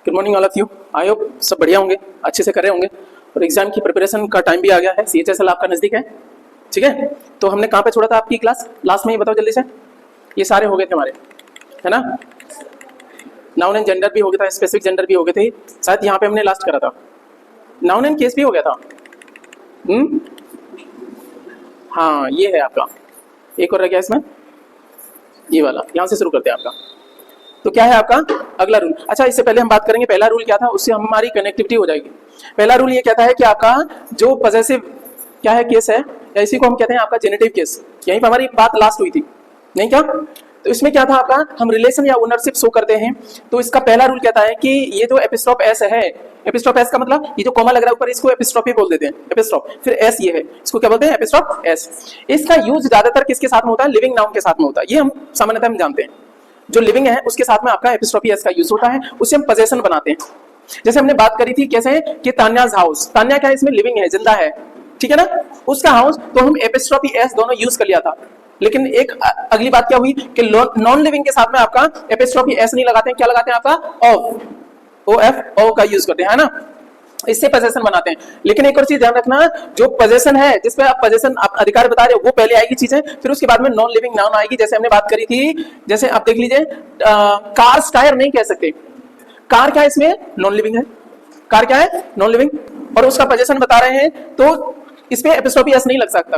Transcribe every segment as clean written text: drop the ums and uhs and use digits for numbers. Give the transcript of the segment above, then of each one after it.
Good morning all of you. I hope सब बढ़िया होंगे, अच्छे से कर रहे होंगे और एग्जाम की प्रिपरेशन का टाइम भी आ गया है। CHSL आपका नज़दीक है, ठीक है। तो हमने कहाँ पे छोड़ा था आपकी क्लास लास्ट में, ये बताओ जल्दी से। ये सारे हो गए थे हमारे, है ना। नाउन एंड जेंडर भी हो गया था, स्पेसिफिक जेंडर भी हो गए थे, शायद यहाँ पे हमने लास्ट करा था। नाउन एंड केस भी हो गया था। हाँ ये है आपका, एक और रह गया इसमें, ये वाला। यहाँ से शुरू करते हैं आपका। तो क्या है आपका अगला रूल। अच्छा, इससे पहले हम बात करेंगे पहला रूल क्या था, उससे हमारी कनेक्टिविटी हो जाएगी। पहला रूल ये कहता है कि आपका जो पॉजेसिव क्या है केस है, या इसी को हम कहते हैं आपका जेनेटिव केस। यहीं पर हमारी बात लास्ट हुई थी, नहीं क्या। तो इसमें क्या था आपका, हम रिलेशन या ओनरशिप शो करते हैं। तो इसका पहला रूल कहता है कि ये जो एपिस्ट्रोफ एस है, एपिस्ट्रोफ एस का मतलब ये जो कॉमा लग रहा है ऊपर, इसको एपिस्ट्रोफी बोल देते हैं, एपिस्ट्रोफ। फिर एस ये है, इसको क्या बोलते हैं, एपिस्ट्रोफ एस। इसका यूज ज्यादातर किसके साथ में होता है, लिविंग नाउन के साथ में होता है। ये हम सामान्यतः हम जानते हैं, जो लिविंग है उसके साथ में आपका एपिस्ट्रोफी एस का यूज होता है, उससे हम पोजेशन बनाते हैं। जैसे हमने बात करी थी कैसे कि तान्याज हाउस, तान्या क्या है, इसमें लिविंग है, जिंदा है, ठीक है ना। उसका हाउस तो हम एपिस्ट्रोफी एस दोनों यूज कर लिया था। लेकिन एक अगली बात क्या हुई कि नॉन लिविंग के साथ में आपका एपिस्ट्रोफी एस नहीं लगाते हैं, क्या लगाते हैं आपका ऑफ, OF ओ का यूज करते हैं, है ना। इससे पोजेशन बनाते हैं। लेकिन एक और चीज ध्यान रखना, जो पोजेशन है जिसपे आप पोजेशन आप अधिकार बता रहे हो, वो पहले आएगी चीजें, फिर उसके बाद में नॉन लिविंग नाउन आएगी। जैसे हमने बात करी थी, जैसे आप देख लीजिए, कार्स टायर नहीं कह सकते। कार क्या है, इसमें नॉन लिविंग है, कार क्या है, नॉन लिविंग, और उसका पोजेशन बता रहे हैं, तो इस पे एपिस्ट्रोफी एस नहीं लग सकता।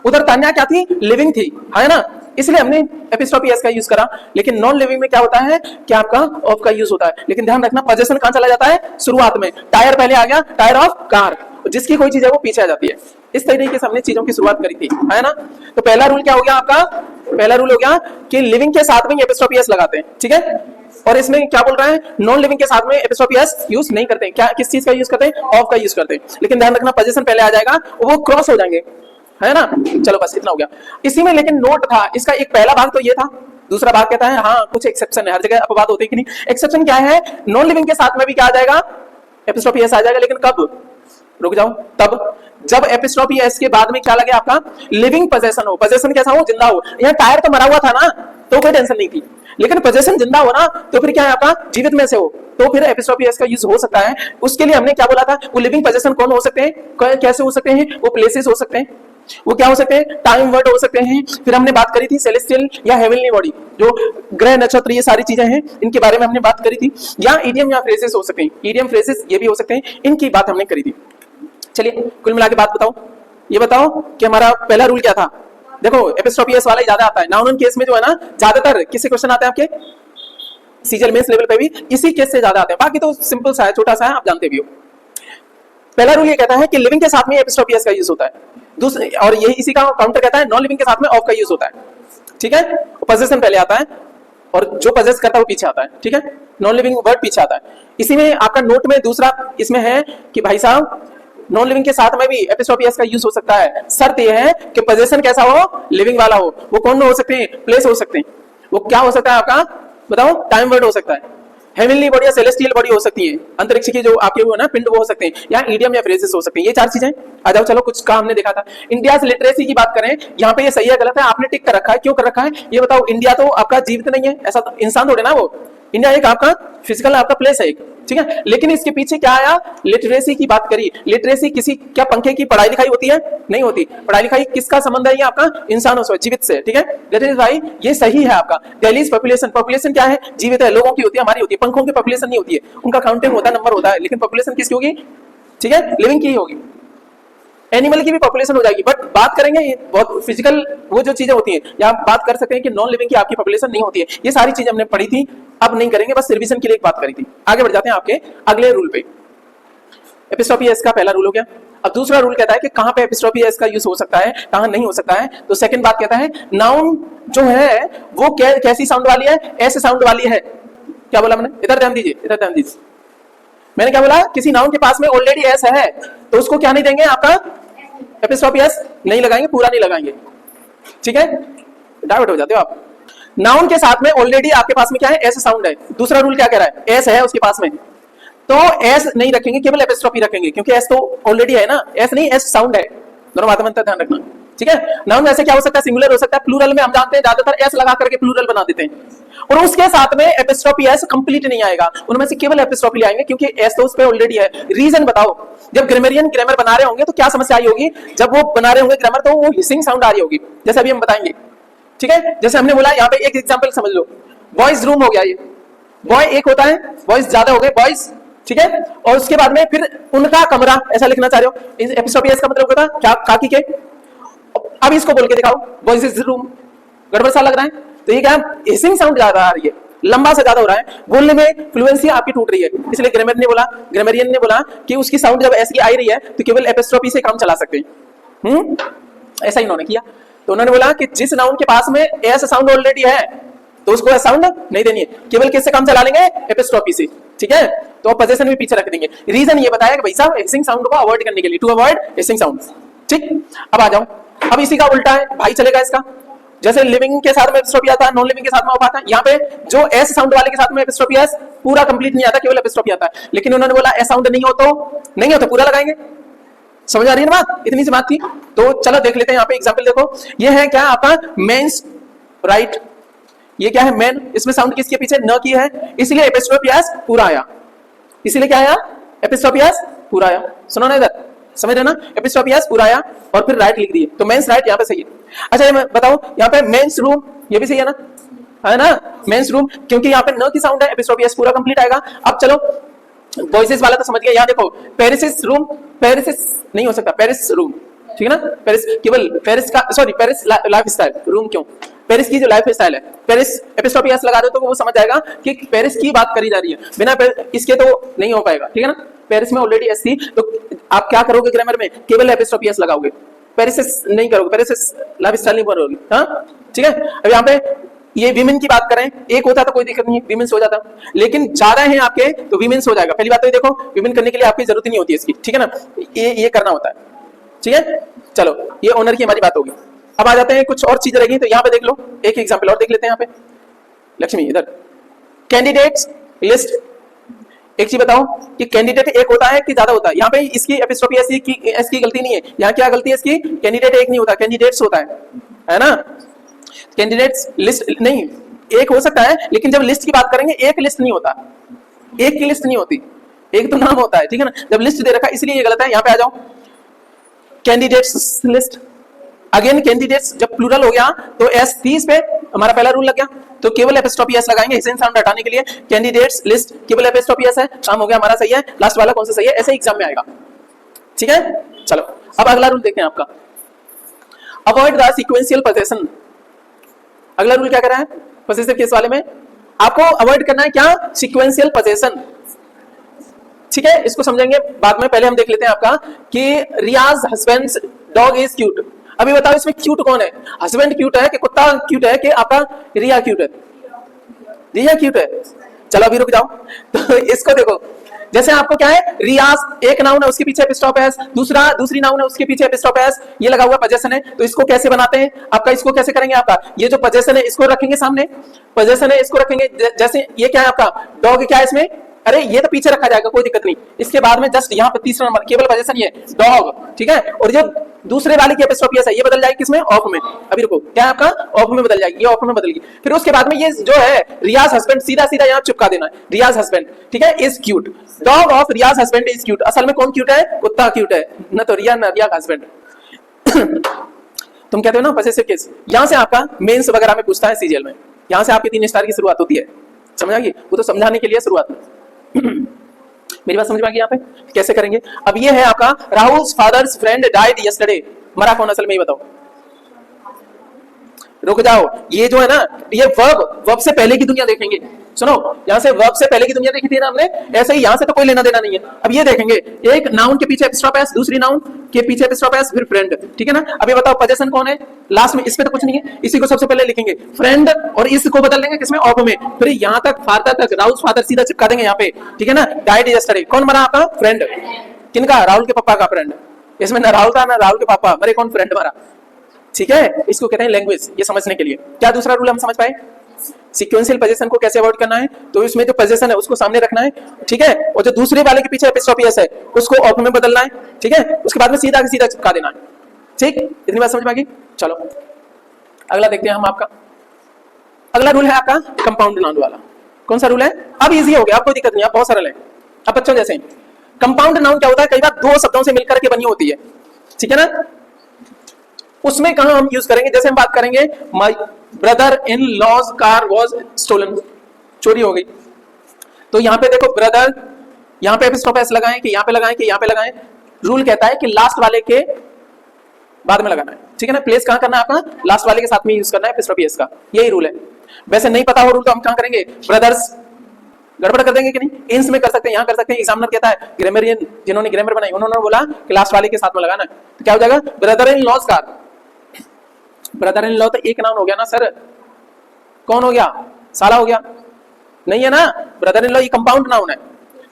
उधर तान्या क्या थी, लिविंग थी, है ना, इसलिए हमने एपिस्ट्रोफी एस का यूज करा। लेकिन नॉन लिविंग में क्या होता है कि आपका ऑफ का यूज होता है। लेकिन ध्यान रखना, पोजेशन कहां चला जाता है, शुरुआत में। टायर पहले आ गया, टायर ऑफ कार, जिसकी कोई चीज है वो पीछे आ जाती है। इस तरीके से हमने चीजों की शुरुआत करी थी, है ना। तो पहला रूल क्या हो गया आपका, पहला रूल हो गया कि लिविंग के साथ में एपिस्ट्रोफी एस लगाते हैं, ठीक है। और इसमें क्या बोल रहा है, नॉन लिविंग के साथ में एपिस्ट्रोफी एस यूज नहीं करते हैं। क्या, किस चीज का यूज करते हैं, ऑफ का यूज करते हैं। लेकिन ध्यान रखना, पोजीशन पहले आ जाएगा, वो क्रॉस हो जाएंगे, है ना। चलो बस इतना हो गया। इसी में लेकिन नोट था इसका, एक पहला भाग तो ये था, दूसरा भाग कहता है हाँ कुछ एक्सेप्शन है, हर जगह अपवाद होते हैं कि नहीं। एक्सेप्शन क्या है, नॉन लिविंग के साथ में भी क्या आ जाएगा, एपिस्ट्रोफी एस आ जाएगा। लेकिन कब, रुक जाओ, तब जब एपिस्ट्रोफी एस के बाद में क्या लगे आपका, लिविंग पोजेशन हो। पोजेशन कैसा हो, जिंदा हो। यहाँ टायर तो मरा हुआ था ना, तो कोई टेंशन नहीं थी। लेकिन पोजेशन जिंदा हो ना, तो फिर क्या है आपका, जीवित में से हो, तो फिर एपिस्ट्रोफी एस का यूज हो सकता है। उसके लिए हमने क्या बोला था, वो लिविंग पोजेशन कौन हो सकते हैं, कैसे हो सकते हैं, वो प्लेसेस हो सकते हैं, वो क्या हो सकते हैं, टाइम वर्ड हो सकते हैं। फिर हमने बात करी थी सेलेस्टियल या हेवनली बॉडी, जो ग्रह नक्षत्र ये सारी चीजें हैं, इनके बारे में हमने बात करी थी। या इडियम या फ्रेजेस हो सकते हैं, इडियम फ्रेजेस ये भी हो सकते हैं, इनकी बात हमने करी थी। चलिए कुल मिला के बात बताओ, ये बताओ कि हमारा पहला रूल क्या था। देखो एपिस्ट्रोफी एस वाला ही ज्यादा आता है। नाउन केस में जो है ना, ज्यादातर किससे क्वेश्चन आते हैं आपके, सीजीएल मेंस लेवल पे भी इसी केस से ज्यादा आते हैं। बाकी तो सिंपल सा है, छोटा सा है, आप जानते भी हो। पहला रूल ये कहता है कि लिविंग के साथ में एपिस्ट्रोफी एस का यूज होता है। दूसरे, और यही इसी का काउंटर कहता है नॉन लिविंग के साथ में ऑफ का यूज होता है, ठीक है। पोजेशन पहले आता है और जो पोजेस करता है वो पीछे आता है, ठीक है। नॉन लिविंग वर्ड पीछे आता है। इसी में आपका नोट में दूसरा इसमें है कि भाई साहब नॉन लिविंग के साथ में भी एपिस्ट्रोफी एस का यूज हो सकता है। शर्त यह है कि पोजीशन कैसा हो, लिविंग वाला हो। वो कौन हो सकते हैं, प्लेस हो सकते हैं। वो क्या हो सकता है आपका, बताओ, टाइम वर्ड हो सकता है, हेवनली बॉडी या सेलेस्टियल बॉडी हो सकती है, अंतरिक्ष की जो आपके वो ना पिंड वो हो सकते हैं, या इडियम या फ्रेजेस हो सकते हैं। ये चार चीजें आ जाओ। चलो कुछ का हमने देखा था। इंडिया लिटरेसी की बात करें, यहाँ पे ये सही है गलत है, आपने टिक कर रखा है, क्यों कर रखा है ये बताओ। इंडिया तो आपका जीवित नहीं है, ऐसा तो इंसान थोड़े ना वो। इंडिया एक आपका फिजिकल आपका प्लेस है एक, ठीक है। लेकिन इसके पीछे क्या आया, लिटरेसी की बात करी। लिटरेसी किसी क्या पंखे की पढ़ाई लिखाई होती है, नहीं होती। पढ़ाई लिखाई किसका संबंध है, ये आपका इंसानों से, जीवित से, ठीक है। दैट इज व्हाई ये सही है आपका। दिल्लीज पॉपुलेशन, पॉपुलेशन क्या है, जीवित है, लोगों की होती है, हमारी होती है। पंखों की पॉपुलेशन नहीं होती है, उनका काउंटिंग होता है, नंबर होता है। लेकिन पॉपुलेशन किसकी होगी, ठीक है, लिविंग की होगी। एनिमल की भी पॉपुलेशन हो जाएगी, बट बात करेंगे बहुत फिजिकल वो जो चीजें होती हैं, या बात कर सकते हैं कि नॉन लिविंग की आपकी पॉपुलेशन नहीं होती है। ये सारी चीजें हमने पढ़ी थी, अब नहीं करेंगे, बस रिवीजन के लिए एक बात करी थी। आगे बढ़ जाते हैं आपके अगले रूल पे। एपिस्ट्रोफी एस का पहला रूल हो गया। अब दूसरा रूल कहता है कि कहां पे एपिस्ट्रोफी एस का यूज हो सकता है, कहां नहीं हो सकता है। तो सेकंड बात कहता है नाउन जो है वो कैसी साउंड वाली है, एस साउंड वाली है। क्या बोला मैंने, इधर ध्यान दीजिए, इधर ध्यान दीजिए। मैंने क्या बोला, किसी नाउन के पास में ऑलरेडी एस है तो उसको क्या नहीं देंगे, आपका एपिस्ट्रोफी एस नहीं लगाएंगे, पूरा नहीं लगाएंगे, ठीक है। डाइवर्ट हो जाते हो आप। नाउन के साथ में ऑलरेडी आपके पास में क्या है, एस साउंड है। दूसरा रूल क्या कह रहा है, एस है उसके पास में, तो एस नहीं रखेंगे, केवल एपिस्ट्रोफी रखेंगे, क्योंकि एस तो ऑलरेडी है ना, एस नहीं एस साउंड है। दोनों बातें में ध्यान रखना, ठीक है। नाउन ऐसे क्या हो सकता है, सिंगुलर हो सकता है, प्लूरल में हम जानते हैं ज्यादातर एस लगा करके प्लूरल बना देते हैं, और उसके साथ में एपिस्ट्रोफी एस कंप्लीट नहीं आएगा, उनमें से केवल एपिस्ट्रोफी आएंगे क्योंकि एस तो उस पे ऑलरेडी है। रीजन बताओ, जब ग्रामरियन ग्रामर बना रहे होंगे तो क्या समस्या आई होगी, जब वो बना रहे होंगे ग्रामर तो वो हिसिंग साउंड आ रही होगी, जैसे अभी हम बताएंगे, ठीक है। जैसे हमने बोला यहाँ पे एक एग्जांपल समझ लो, बॉयज रूम हो गया, ये बॉय एक होता है, बॉयज ज्यादा हो गए बॉयज, ठीक है, और उसके बाद में फिर उनका कमरा ऐसा लिखना चाह रहे हो, एपिस्ट्रोफी एस का मतलब होता है क्या, काकी के। अब इसको बोल के दिखाओ, बॉयज इज रूम, गड़बड़ सा लग रहा है, तो ये क्या हिसिंग साउंड ज्यादा आ रही है, लंबा से ज्यादा हो रहा है, बोलने में फ्लुएंसी आपकी टूट रही है, इसलिए ग्रामरियन ने बोला कि उसकी साउंड जब ऐसी आई रही है तो केवल एपिस्ट्रोफी से काम चला सकते हैं। ऐसा ही उन्होंने किया, तो उन्होंने बोला कि जिस नाउन के पास में एस साउंड ऑलरेडी है तो उसको एस साउंड नहीं देनी है, केवल किससे काम चला लेंगे, एपिस्ट्रोफी से, ठीक है। तो पोजीशन भी पीछे रख देंगे, रीजन ये बताया कि भाई साहब हिसिंग साउंड को अवॉइड करने के लिए, टू अवॉइड हिसिंग साउंड, ठीक। अब आ जाओ, अब इसी का उल्टा है, भाई चलेगा इसका, जैसे लिविंग के साथ में एपिस्ट्रोफी आता है, नॉन लिविंग के साथ में आता है, यहाँ पे जो एस साउंड वाले के साथ में एपिस्ट्रोफी एस पूरा कंप्लीट नहीं आता, केवल एपिस्ट्रोफी आता है, लेकिन उन्होंने बोला एस साउंड नहीं हो तो पूरा लगाएंगे, समझ आ रही है ना बात, इतनी सी बात थी। तो चलो देख लेते हैं, यहाँ पे एग्जांपल देखो, ये है क्या आपका मेंस राइट, ये क्या है मेन, इसमें साउंड किसके पीछे, न की है, इसलिए एपिस्ट्रोफी एस पूरा आया, इसलिए क्या आया, एपिस्ट्रोफी एस पूरा आया, सुनो ना इधर, समझ रहे ना, एपिस्ट्रोफी एस पूरा आया और फिर राइट लिख दिए, तो मेंस राइट यहाँ पे सही है। अच्छा ये बताओ, यहाँ पे मेंस रूम, ये भी सही है ना मेंस रूम, क्योंकि यहाँ पे न की साउंड है, एपिस्ट्रोफी एस पूरा कंप्लीट आएगा। अब चलो वॉइसेस वाला तो समझ गया, यहाँ देखो पेरिस रूम, पेरिस नहीं हो सकता, पेरिस रूम, ठीक है ना, पेरिस केवल पेरिस का, sorry Paris life style, room क्यों, पेरिस की जो लाइफ स्टाइल है, पेरिस एपिस्ट्रोफी एस लगा दो तो वो समझ जाएगा कि पेरिस की बात करी जा रही है, बिना इसके तो नहीं हो पाएगा, ठीक है ना, पेरिस में ऑलरेडी एस थी, तो आप क्या करोगे ग्रामर में, केवल एपिस्ट्रोफी एस लगाओगे, पेरिस नहीं करोगे, पेरिस लाइफ स्टाइल नहीं करोगे, हाँ ठीक है। अब यहाँ पे ये विमेन की बात करें, एक होता तो कोई दिक्कत नहीं है, विमेन्स हो जाता, लेकिन ज्यादा है आपके तो विमेन्स हो जाएगा। पहली बात तो ये देखो, विमेन करने के लिए आपकी जरूरत नहीं होती है इसकी, ठीक है ना, ये करना होता है, ठीक है। चलो ये ओनर की हमारी बात होगी। अब आ जाते हैं कुछ और चीज रहेगी, तो यहाँ पे देख लो, एक एग्जाम्पल और देख लेते हैं। यहाँ पे लक्ष्मी इधर, कैंडिडेट्स लिस्ट, एक चीज बताओ कि कैंडिडेट एक होता है कि ज्यादा होता है, यहाँ पे इसकी एपिस्ट्रोफी एस की गलती नहीं है, यहाँ क्या गलती है इसकी, कैंडिडेट एक नहीं होता, कैंडिडेट्स होता है ना, कैंडिडेट्स लिस्ट नहीं, एक हो सकता है, लेकिन जब लिस्ट की बात करेंगे एक लिस्ट नहीं होता, एक की लिस्ट नहीं होती, एक तो नाम होता है, ठीक है ना, जब लिस्ट दे रखा है इसलिए ये गलत है। यहाँ पे आ जाओ, कैंडिडेट्स लिस्ट, अगेन कैंडिडेट्स जब प्लूरल हो गया तो एस 30 पे हमारा पहला रूल लग गया, तो केवल एपिस्ट्रोफी एस लगाएंगे, हिसिंग साउंड हटाने के लिए, कैंडिडेट्स लिस्ट केवल एपिस्ट्रोफी एस है, काम हो गया हमारा, सही है। लास्ट वाला कौन सा सही है, ऐसे एग्जाम में आएगा, ठीक है। चलो अब अगला रूल देखते हैं आपका, अवॉइड द सीक्वेंशियल पोजीशन। अगला रूल क्या कर रहा है, पोजेसिव केस वाले में आपको अवॉइड करना है क्या, सीक्वेंशियल पोजीशन, ठीक है। इसको समझेंगे बाद में, पहले हम देख लेते हैं आपका कि रियाज हस्बैंड्स डॉग इज क्यूट। अभी बताओ इसमें क्यूट कौन है, हस्बैंड क्यूट है कि कुत्ता क्यूट है कि आपका रिया क्यूट है, रिया क्यूट है। चलो अभी रुक जाओ, तो इसको देखो, जैसे आपको क्या है, रियाज एक नाउन है उसके पीछे एपिस्ट्रोफ एस, दूसरी नाउन है उसके पीछे एपिस्ट्रोफ एस, ये लगा हुआ पोजीशन है, तो इसको कैसे बनाते हैं आपका, इसको कैसे करेंगे आपका, ये जो पोजीशन है इसको रखेंगे सामने, पोजीशन है इसको रखेंगे, जैसे ये क्या है आपका डॉग, क्या है इसमें, अरे ये तो पीछे रखा जाएगा कोई दिक्कत नहीं, इसके बाद में जस्ट यहाँ पे तीसरा नंबर केवल पोजीशन ये डॉग, ठीक है। और जो दूसरे वाले की एपिस्ट्रोफी एस है ये बदल जाएगी किसमें, ऑफ में, अभी रुको क्या है आपका, ऑफ में बदल जाएगी, ये ऑफ में बदल गई। फिर उसके बाद में ये जो है रियाज हस्बैंड, सीधा सीधा यहाँ चिपका देना है, रियाज हस्बैंड, ठीक है, is cute, dog of Riyaz husband is cute. असल में कौन क्यूट है, कुत्ता क्यूट है, न तो रिया न रिया हस्बैंड। तुम कहते हो ना पोजेसिव केस, यहाँ से आपका मेंस वगैरह में पूछता है सीजीएल में, यहाँ से आपकी 3 स्टार की शुरुआत होती है, समझ आ गई, वो तो समझाने के लिए शुरुआत में। मेरी बात समझ में आ गई यहाँ पे, कैसे करेंगे। अब ये है आपका Rahul's father's friend died yesterday, मरा कौन असल में, ये बताओ, रुक जाओ, ये जो है ना, ये वर्ब से पहले की दुनिया देखेंगे, सुनो, यहाँ से वर्ब से पहले की दुनिया देखी थी ना हमने, ऐसे ही यहाँ से तो कोई लेना देना नहीं है। अब ये देखेंगे, एक नाउन के पीछे एपिस्ट्रोफ एस, दूसरी नाउन के पीछे एपिस्ट्रोफ एस, फिर फ्रेंड, ठीक है ना। अब ये बताओ पोजीशन कौन है लास्ट में, इस पे तो कुछ नहीं है, इसी को सबसे पहले लिखेंगे फ्रेंड, और इसको बदल देंगे किसमें, ऑफ में, फिर यहाँ तक फादर तक राहुल फादर सीधा चिपका देंगे यहाँ पे, ठीक है ना। डाइड यस्टरडे, कौन मरा आपका, फ्रेंड, किनका, राहुल के पापा का फ्रेंड, इसमें ना राहुल था ना राहुल के पापा मरे, कौन, फ्रेंड मरा, ठीक है। इसको कहते हैं लैंग्वेज, ये समझने के लिए। क्या दूसरा रूल हम समझ पाए, सीक्वेंशियल पोजीशन को कैसे अवॉइड करना है, तो इसमें जो पोजीशन है उसको सामने रखना है, ठीक है, और जो दूसरे वाले के पीछे एपिस्ट्रोफी एस है उसको ऑफ में बदलना है, ठीक है, उसके बाद में सीधा सीधा चिपका देना है, ठीक, इतनी बात समझ में आ गई। चलो अगला देखते हैं हम आपका। अगला रूल है आपका कंपाउंड नाउन वाला। कौन सा रूल है? अब इजी हो गया, अब कोई दिक्कत नहीं, अब बहुत सरल है, अब बच्चों जैसे। कंपाउंड नाउन क्या होता है? कई बार दो शब्दों से मिलकर के बनी होती है, ठीक है ना। उसमें कहां हम यूज करेंगे? जैसे हम बात करेंगे my brother in law's car was stolen, चोरी हो गई। तो यहां पे देखो ब्रदर, यहां पे एपिस्ट्रोफ एस लगाएं कि यहां पे लगाएं कि यहां पे लगाएं? रूल कहता है कि लास्ट वाले के बाद में लगाना है, ठीक है ना। प्लेस कहां करना है आपका? लास्ट वाले के साथ में यूज करना है एपिस्ट्रोफ एस का, यही रूल है। वैसे नहीं पता हो रूल तो हम कहां करेंगे? ब्रदर्स गड़बड़ कर देंगे कि नहीं? इंस में कर सकते हैं, यहां कर सकते हैं। एग्जामिनर कहता है, ग्रामरियन जिन्होंने ग्रामर बनाई उन्होंने बोला कि लास्ट वाले के साथ में लगाना है, तो क्या हो जाएगा? Brother in law's car. Brother in law तो एक नाउन हो गया ना सर, कौन हो गया? साला हो गया, नहीं है ना। ब्रदर इन लॉ ये कंपाउंड नाउन है।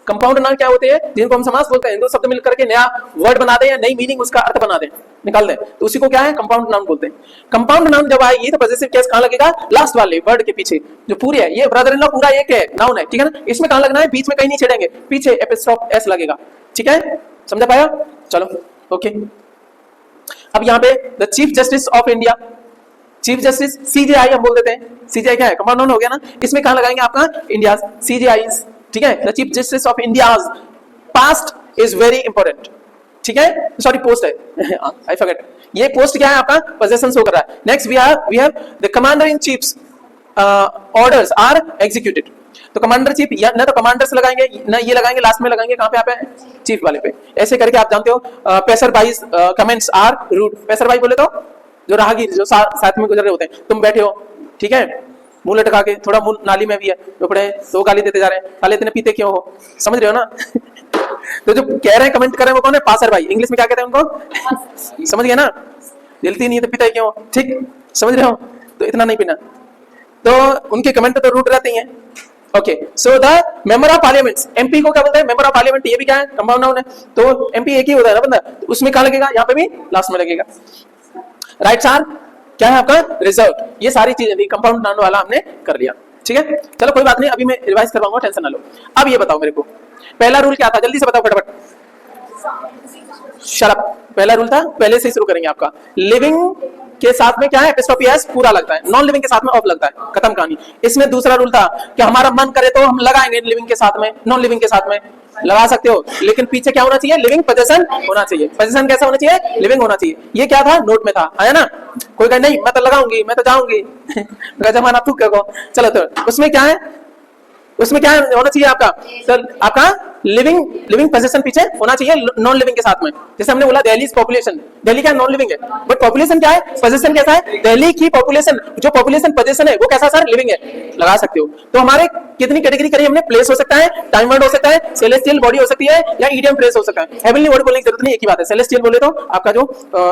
कंपाउंड नाउन क्या होते हैं? जिनको हम समास बोलते हैं, दो शब्द मिलकर के नया वर्ड बना दें या नई मीनिंग उसका अर्थ बना दें, निकाल दें, तो उसी को क्या है? कंपाउंड नाउन बोलते हैं। कंपाउंड नाउन जब आएगी तो पॉजेसिव केस कहां लगेगा? लास्ट वाले वर्ड के पीछे, जो पूरी है। ये ब्रदर इन लॉ पूरा एक है, नाउन है, ठीक है ना। इसमें कहां लगना है? बीच में कहीं नहीं छेड़ेंगे, पीछे एपिस्ट्रोफ एस लगेगा, ठीक है, समझा पाया? चलो ओके। अब यहाँ पे the chief justice of India, chief justice CJI हम बोल देते हैं। सीजेआई क्या है? कंपाउंड नाउन हो गया ना। इसमें कहां लगाएंगे आपका? इंडिया, सीजेआई, ठीक है। The chief justice of India, past is very important, ठीक है, सॉरी पोस्ट है आई फॉरगेट। ये पोस्ट क्या है आपका? पोजीशन शो कर रहा है। Next we have the commander in chief's orders are executed. तो कमांडर चीफ या ना तो कमांडर्स लगाएंगे ना ये लगाएंगे, लास्ट में लगाएंगे कहां पे? आप है चीफ वाले पे। ऐसे करके आप जानते हो पेसर बाईज कमेंट्स आर रूड। पेसर बाई बोले तो जो राहगीर जो साथ में गुजर रहे होते हैं, तुम बैठे हो, ठीक है, मुंह लटका के, थोड़ा मुंह नाली में भी है, रोपड़े तो गाली देते जा रहे हैं, साले इतने पीते क्यों हो? समझ रहे हो ना तो जो कह रहे हैं कमेंट कर रहे हैं वो कौन है? पासर भाई। इंग्लिश में क्या कहते हैं उनको? समझ गए ना। जलती नहीं है तो पीता क्यों? ठीक, समझ रहे हो? तो इतना नहीं पीना। तो उनके कमेंट तो रूट रहते हैं। Okay, so the member of parliament, MP को क्या बोलते हैं? Member of parliament. ये भी क्या है? कंपाउंड नाउन है। तो एमपी एक ही होता है ना बंदा, तो उसमें कहां लगेगा? यहाँ पे भी लास्ट में लगेगा। राइट्स आर क्या है आपका? रिजर्व। ये सारी चीजें थी, कंपाउंड नाउन वाला हमने कर लिया, ठीक है। चलो कोई बात नहीं, अभी मैं रिवाइज करवाऊंगा, टेंशन ना लो। अब ये बताओ मेरे को, पहला रूल क्या था? जल्दी से बताओ फटाफट। शराब पहला रूल था, पहले से ही शुरू करेंगे आपका। लिविंग के साथ में क्या है? एपिस्ट्रोफी एस पूरा लगता है, नॉन लिविंग के साथ में ऑफ लगता है, खत्म कहानी। इसमें दूसरा रूल था कि हमारा मन करे तो हम लगाएंगे लिविंग के साथ में, नॉन लिविंग के साथ में लगा सकते हो, लेकिन पीछे क्या होना चाहिए? लिविंग पोजीशन होना चाहिए। पोजीशन कैसा होना चाहिए? लिविंग होना चाहिए। ये क्या था? नोट में था, आया ना। कोई कहे नहीं मैं तो लगाऊंगी, मैं तो जाऊंगी जमाना तू क्या को। चलो तो उसमें क्या है? उसमें क्या होना चाहिए आपका? सर आपका लिविंग पोजीशन पीछे होना चाहिए नॉन लिविंग के साथ में। जैसे हमने बोला दिल्ली पॉपुलेशन, दिल्ली क्या नॉन लिविंग है, बट पॉपुलेशन क्या है? पोजीशन कैसा है? दिल्ली की पॉपुलेशन, जो पॉपुलेशन पोजीशन है वो कैसा सर? लिविंग है, लगा सकते हो। तो हमारे कितनी कैटेगरी करी हमने? प्लेस हो सकता है, टाइम वर्ड हो सकता है, सेलेस्टियल बॉडी हो सकती है, या ईडियम प्लेस हो सकता है। हेवनली वर्ड बोलने की जरूरत नहीं, एक ही बात है। सेलेस्टियल बोले तो आपका जो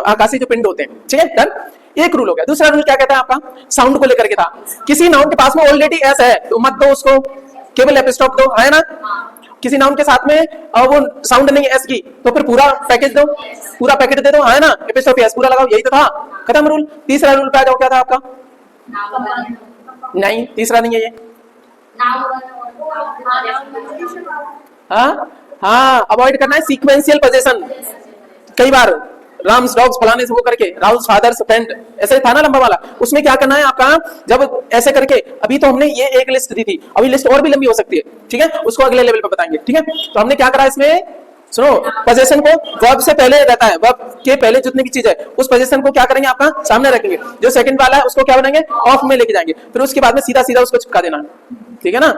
आकाशीय जो पिंड होते हैं, ठीक है, डन। एक रूल हो गया। दूसरा रूल क्या कहता है आपका? साउंड को लेकर के था। किसी नाउन के पास में ऑलरेडी एस है तो मत दो उसको, केवल एपिस्ट्रोफ दो, है ना। किसी नाउन के साथ में वो साउंड नहीं एस की तो फिर पूरा पैकेज दो, पूरा पैकेट दे दो, है ना। एपिस्ट्रोफ एस पूरा लगाओ, यही तो था, खत्म रूल। तीसरा रूल पे आ जाओ, क्या था आपका? नहीं, तीसरा नहीं है ये। हाँ, अवॉइड करना है सीक्वेंशियल पोजीशन। कई बार राम्स डॉग्स फलाने से वो करके, राउस फादर्स फ्रेंड, ऐसे था ना लंबा वाला। उसमें क्या करना है आपका? जब ऐसे करके, अभी तो हमने ये एक लिस्ट दी थी, अभी लिस्ट और भी लंबी हो सकती है, ठीक है, उसको अगले लेवल पे बताएंगे, ठीक है। तो हमने क्या करा इसमें, सुनो, पोजीशन को वर्ब से पहले रहता है, वर्ब के पहले जितनी भी चीज है उस पोजीशन को क्या करेंगे आपका? सामने रखेंगे। जो सेकंड वाला है उसको क्या बनाएंगे? ऑफ में लेके जाएंगे, फिर उसके बाद में सीधा सीधा उसको चिपका देना, ठीक है ना।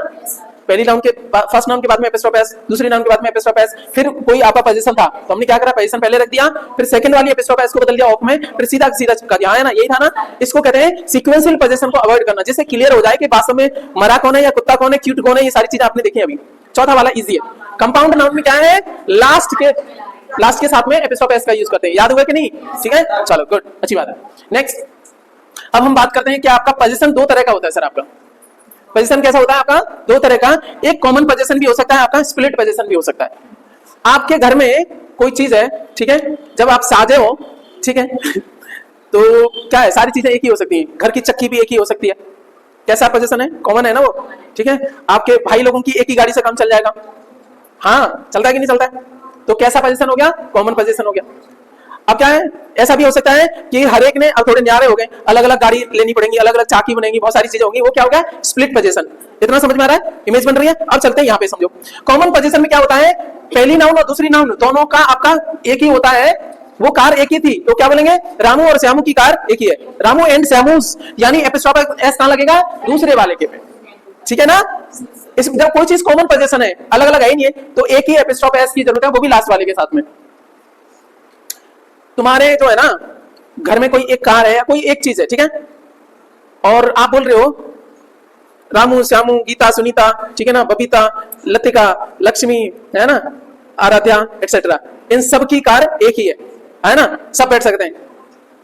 पहली नाउन के फर्स्ट नाउन के बाद में एपिस्ट्रोफ एस, दूसरी नाउन के बाद में एपिस्ट्रोफ एस, फिर कोई आपका पोजीशन था तो हमने क्या करा? पोजीशन पहले रख दिया, फिर सेकंड वाली एपिस्ट्रोफ एस को बदल दिया ऑफ में, फिर सीधा सीधा चिपका दिया, है ना, यही था ना। इसको कहते हैं सीक्वेंशियल पोजीशन को अवॉइड करना, जिससे क्लियर हो जाए कि वास्तव में मरा कौन है या कुत्ता कौन है, क्यूट कौन है, ये सारी चीजें आपने देखी अभी। चौथा वाला इजी है। कंपाउंड नाउन में क्या है? लास्ट के साथ में एपिस्ट्रोफ एस का यूज करते हैं, याद हुआ कि नहीं? ठीक है, चलो गुड, अच्छी बात है। नेक्स्ट अब हम बात करते हैं कि आपका पोजीशन दो तरह का होता है सर। आपका पोजीशन कैसा होता है? आपका दो तरह का, एक कॉमन पोजीशन भी हो सकता है, आपका स्प्लिट पोजीशन भी हो सकता है। आपके घर में कोई चीज है, ठीक है, जब आप साजे हो, ठीक है तो क्या है? सारी चीजें एक ही हो सकती हैं, घर की चक्की भी एक ही हो सकती है। कैसा पोजीशन है? कॉमन है ना वो, ठीक है। आपके भाई लोगों की एक ही गाड़ी से काम चल जाएगा, हाँ, चलता है कि नहीं चलता है? तो कैसा पोजीशन हो गया? कॉमन पोजीशन हो गया। अब क्या है, ऐसा भी हो सकता है कि हर एक ने अब थोड़े न्यारे हो गए, अलग अलग गाड़ी लेनी पड़ेगी, अलग अलग चाकी बनेगी, बहुत सारी चीजें होंगी, वो क्या होगा, स्प्लिट पोजीशन। इतना समझ में आ रहा है, इमेज बन रही है। अब चलते हैं यहाँ पे, समझो कॉमन पोजीशन में क्या होता है, पहली नाउन और दूसरी नाउन दोनों का आपका एक ही होता है। वो कार एक ही थी तो क्या बोलेंगे, रामू और श्यामू की कार एक ही है, रामू एंड श्यामूस, यानी एपिस्ट्रोफ एस कहां लगेगा, दूसरे वाले के पे, ठीक है ना। इस जब कोई चीज कॉमन पोजीशन है, अलग अलग है ही नहीं है, तो एक ही एपिस्ट्रोफ एस की जरूरत है, वो भी लास्ट वाले के साथ में। तुम्हारे जो है ना घर में कोई एक कार है या कोई एक चीज है, ठीक है, और आप बोल रहे हो रामू श्यामू गीता सुनीता, ठीक है ना, बबीता लतिका लक्ष्मी, है ना, आराध्या एक्सेट्रा, इन सब की कार एक ही है ना, सब बैठ सकते हैं,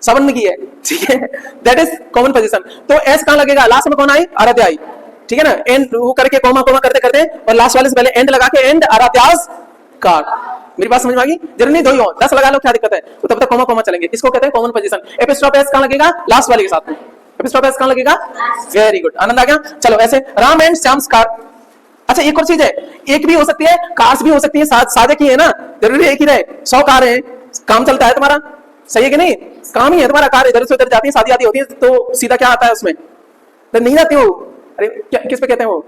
सबन की है, ठीक है, दैट इज कॉमन पोजीशन। तो एस कहां लगेगा, लास्ट में कौन आई, आराध्या आई, ठीक है ना, एंड वो करके कोमा कोमा करते करते और लास्ट वाले से पहले एंड लगा के एंड आराध्यास कार। मेरी बात समझ में आ गई, जरूरी नहीं 2 ही हो, 10 लगा लो, क्या दिक्कत है, तो तब तक कोमा कोमा चलेंगे। इसको कहते हैं कॉमन पोजीशन। एपिस्ट्रोफ एस कहां लगेगा, लास्ट वाले के साथ में, एपिस्ट्रोफ एस कहां लगेगा, वेरी गुड, आनंद आ गया। चलो ऐसे राम एंड श्याम्स कार। अच्छा एक और चीज है, एक भी हो सकती है, कार्स भी हो सकती है, सादे की है ना, जरूरी एक ही रहे, 100 कार है, काम चलता है तुम्हारा, सही है कि नहीं, काम ही है तुम्हारा, कार इधर से उधर जाती है, शादी आती होती है, तो सीधा क्या आता है उसमें, तो नहीं जाती हो, अरे किस पे कहते हैं वो,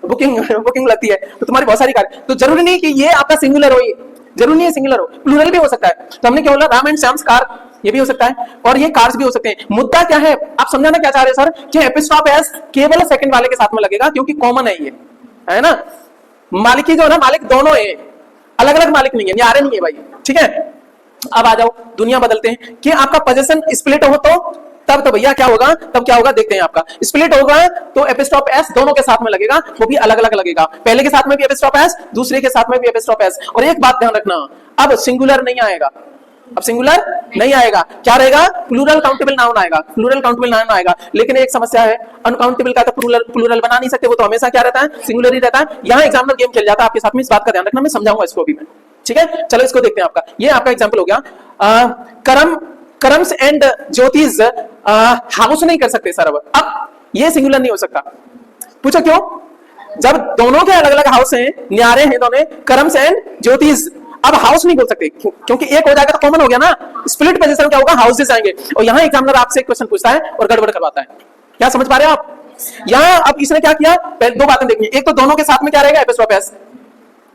बुकिंग लगती है, तो तुम्हारी बहुत सारी कार, तो जरूरी नहीं कि ये आपका सिंगुलर हो, जरूरी नहीं है सिंगुलर हो, प्लूरल भी हो सकता है। तो हमने क्या बोला, राम एंड श्याम्स कार, ये भी हो सकता है, और ये कार्स भी हो सकते हैं। मुद्दा क्या है, आप समझाना क्या चाह रहे हैं सर, कि एपिस्ट्रोफ एस केवल सेकंड वाले के साथ में लगेगा, क्योंकि कॉमन है ये, है ना, मालिकी जो है ना, मालिक दोनों है, अलग अलग मालिक नहीं है, न्यारे नहीं है भाई, ठीक है। अब आ जाओ, दुनिया बदलते हैं कि आपका पोजीशन स्प्लिट हो तब तो भैया क्या होगा, तब क्या होगा देखते हैं। आपका स्प्लिट होगा तो एपिस्ट्रोफ एस दोनों के साथ में लगेगा, वो भी अलग अलग लगेगा, पहले के साथ में भी एपिस्ट्रोफ एस, दूसरे के साथ में भी एपिस्ट्रोफ एस। और एक बात ध्यान रखना, अब सिंगुलर नहीं आएगा, अब सिंगुलर नहीं आएगा, क्या रहेगा, प्लूरल काउंटेबल नाउन आएगा, प्लूरल काउंटेबल नाउन आएगा। लेकिन एक समस्या है, अनकाउंटेबल का तो प्लूरल बना नहीं सकते, वो तो हमेशा क्या रहता है, सिंगुलर ही रहता है। यहाँ एग्जाम्पल गेम खेल जाता है आपके साथ में, इस बात का ध्यान रखना, मैं समझाऊंगा इसको भी मैं, ठीक है। चलो इसको देखते हैं। आपका ये आपका एग्जाम्पल हो गया, करम्स एंड ज्योतिष हाउस नहीं कर सकते सर, अब ये सिंगुलर नहीं हो सकता। पूछो क्यों, जब दोनों के अलग अलग हाउस हैं, न्यारे हैं दोनों, करम्स एंड ज्योतिष, अब हाउस नहीं बोल सकते क्योंकि एक हो जाएगा तो कॉमन हो गया ना, स्प्लिट पोजीशन क्या होगा, हाउसेस आएंगे। और यहाँ एग्जामिनर आपसे एक क्वेश्चन पूछता है और गड़बड़ करवाता है, क्या समझ पा रहे हो आप। यहाँ अब इसने क्या किया, पहले 2 बातें देखनी, एक तो दोनों के साथ में क्या रहेगा, एपिस्ट्रोफ एस,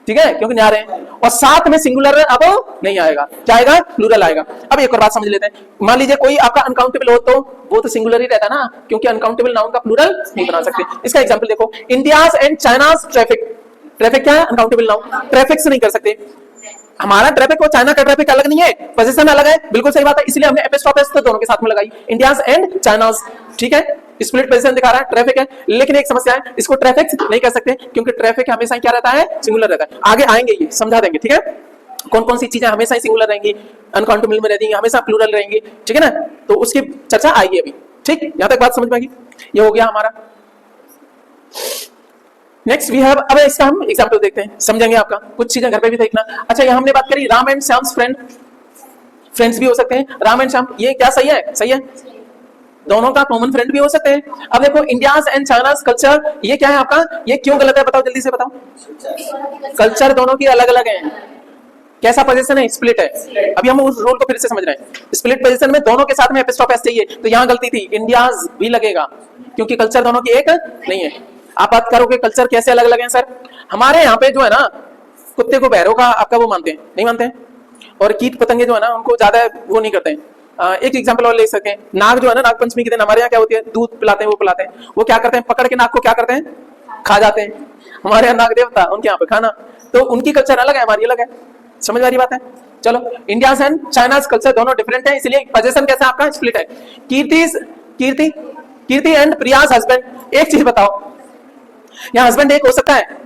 ठीक है, क्योंकि न्यारे हैं, और साथ में सिंगुलर अब नहीं आएगा, क्या आएगा, प्लूरल आएगा। अब एक और बात समझ लेते हैं, मान लीजिए कोई आपका अनकाउंटेबल हो तो वो तो सिंगुलर ही रहता ना, क्योंकि अनकाउंटेबल नाउन का प्लूरल नहीं बना सकते। इसका एग्जांपल देखो, India's and China's traffic, traffic क्या है, अनकाउंटेबल नाउन, ट्रैफिक से नहीं कर सकते। हमारा ट्रैफिक और चाइना का ट्रैफिक अलग नहीं है, पोजीशन अलग है, बिल्कुल सही बात है, इसलिए हमने एपिस्ट्रोफ एस तो दोनों के साथ में लगाई, इंडियाज एंड चाइनाज, ठीक है, स्प्लिट पोजीशन दिखा रहा है, ट्रैफिक है। लेकिन एक समस्या है, इसको ट्रैफिक नहीं कर सकते क्योंकि ट्रैफिक हमेशा क्या रहता है, सिंगुलर रहता है। आगे आएंगे ये समझा देंगे, ठीक है, कौन कौन सी चीजें हमेशा ही सिंगुलर रहेंगी, अनकाउंटेबल में रहेंगी, हमेशा प्लूरल रहेंगी, ठीक है ना, तो उसकी चर्चा आएगी अभी, ठीक, यहां तक बात समझ में आएगी। ये हो गया हमारा। नेक्स्ट वी हैव, अब इसका हम एग्जांपल देखते हैं, समझेंगे आपका, कुछ चीजें घर पे भी देखना। अच्छा यहाँ हमने बात करी Ram and Shyam's friend, friends भी हो सकते हैं, राम एंड श्याम, ये क्या सही है, सही है, दोनों का कॉमन फ्रेंड भी हो सकते हैं। अब देखो इंडियाज एंड चाइनाज कल्चर, ये क्या है आपका, ये क्यों गलत है बताओ, जल्दी से बताओ। कल्चर दोनों की अलग अलग है, कैसा पोजीशन है, स्प्लिट है। अभी हम उस रूल को फिर से समझ रहे हैं, स्प्लिट पोजीशन में दोनों के साथ में एपिस्ट्रोफ एस चाहिए, तो यहाँ गलती थी, इंडियाज भी लगेगा क्योंकि कल्चर दोनों की एक नहीं है। आप बात करोगे कल्चर कैसे अलग अलग हैं सर, हमारे यहाँ पे जो है ना, कुत्ते को भैरव का आपका वो मानते हैं, नहीं मानते हैं, और कीट पतंगे जो है ना उनको ज्यादा वो नहीं करते हैं। एक एग्जांपल और ले सकते हैं, नाग जो है ना, नाग पंचमी के दिन हमारे यहाँ क्या होती है, दूध पिलाते हैं, वो पिलाते हैं, वो क्या करते हैं, पकड़ के नाग को क्या करते हैं, खा जाते हैं। हमारे यहाँ नाग देवता, उनके यहाँ पे खाना, तो उनकी कल्चर अलग है, हमारी अलग है, समझ वाली बात है। चलो इंडिया एंड चाइनाज कल्चर दोनों डिफरेंट है, इसलिए पोजीशन कैसा आपका स्प्लिट है। कीर्ति एंड प्रियाज हस्बैंड, एक चीज बताओ, यहाँ हस्बैंड एक हो सकता है,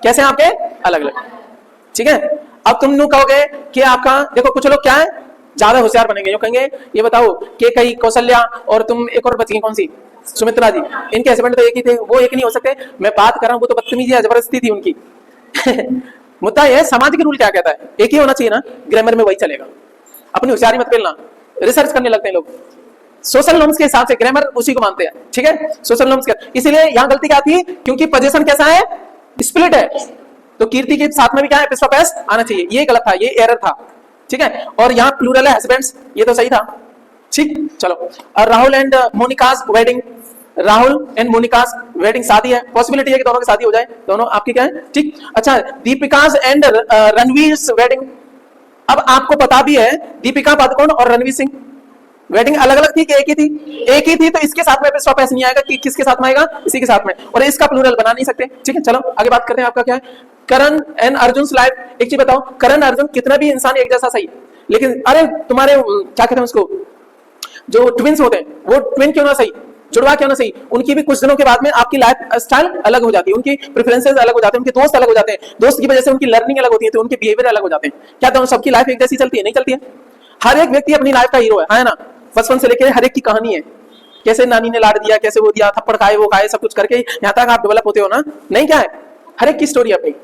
कैसे आपके अलग अलग, ठीक है। अब तुम लोग कहोगे कि आपका देखो, कुछ लोग क्या है ज्यादा होशियार बनेंगे, जो कहेंगे ये बताओ कि कई कौशल्या और तुम एक और बच गई कौन सी, सुमित्रा जी, इनके हस्बैंड तो एक ही थे, वो एक नहीं हो सकते। मैं बात कर रहा हूँ, वो तो बदतमीजी जबरदस्ती थी उनकी। मुद्दा ये समाज के रूल क्या कहता है, एक ही होना चाहिए ना, ग्रामर में वही चलेगा, अपनी होशियारी मत खेलना, रिसर्च करने लगते हैं लोग, सोशल नॉर्म्स के हिसाब से ग्रामर उसी को मानते हैं, ठीक है, सोशल नॉर्म्स का। इसीलिए यहाँ गलती क्या थी, क्योंकि पोजीशन कैसा है, स्प्लिट है, तो कीर्ति के साथ में भी क्या है, एपिस्ट्रोफ एस आना चाहिए, ये गलत था, ये एरर था, ठीक है, और यहाँ प्लूरल है हस्बैंड्स, ये तो सही था। ठीक, चलो। और Rahul and Monika's wedding, Rahul and Monika's wedding, शादी है, पॉसिबिलिटी है कि दोनों की शादी हो जाए, दोनों आपकी क्या है, ठीक। अच्छा, दीपिकाज एंड रणवीर वेडिंग, अब आपको पता भी है दीपिका पादुकोण और रणवीर सिंह वेडिंग अलग अलग थी कि एक ही थी? एक ही थी, तो इसके साथ में स्टॉप एस नहीं आएगा, कि किसके साथ में आएगा, इसी के साथ में, और इसका प्लूरल बना नहीं सकते। ठीक है, चलो आगे बात करते हैं। आपका क्या है, करण एंड अर्जुन लाइफ। एक चीज बताओ, करण अर्जुन कितना भी इंसान एक जैसा सही, लेकिन अरे तुम्हारे क्या कहते हैं उसको, जो ट्विंस होते हैं, वो ट्विन क्यों ना सही, जुड़वा क्यों ना सही, उनकी भी कुछ दिनों के बाद में आपकी लाइफ स्टाइल अलग हो जाती है, उनकी प्रेफरेंसेस अलग हो जाते हैं, उनके दोस्त अलग हो जाते हैं, दोस्त की वजह से उनकी लर्निंग अलग होती है, तो उनके बिहेवियर अलग हो जाते हैं। क्या दोनों सबकी लाइफ एक जैसी चलती है? नहीं चलती है। हर एक व्यक्ति अपनी लाइफ का हीरो है ना, बचपन से लेकर हर एक की कहानी है, कैसे नानी ने लाड़ दिया, कैसे वो दिया, थप्पड़ खाए, वो खाए, सब कुछ करके यहाँ तक आप डेवलप होते हो ना, नहीं क्या है, हर एक की स्टोरी अपनी।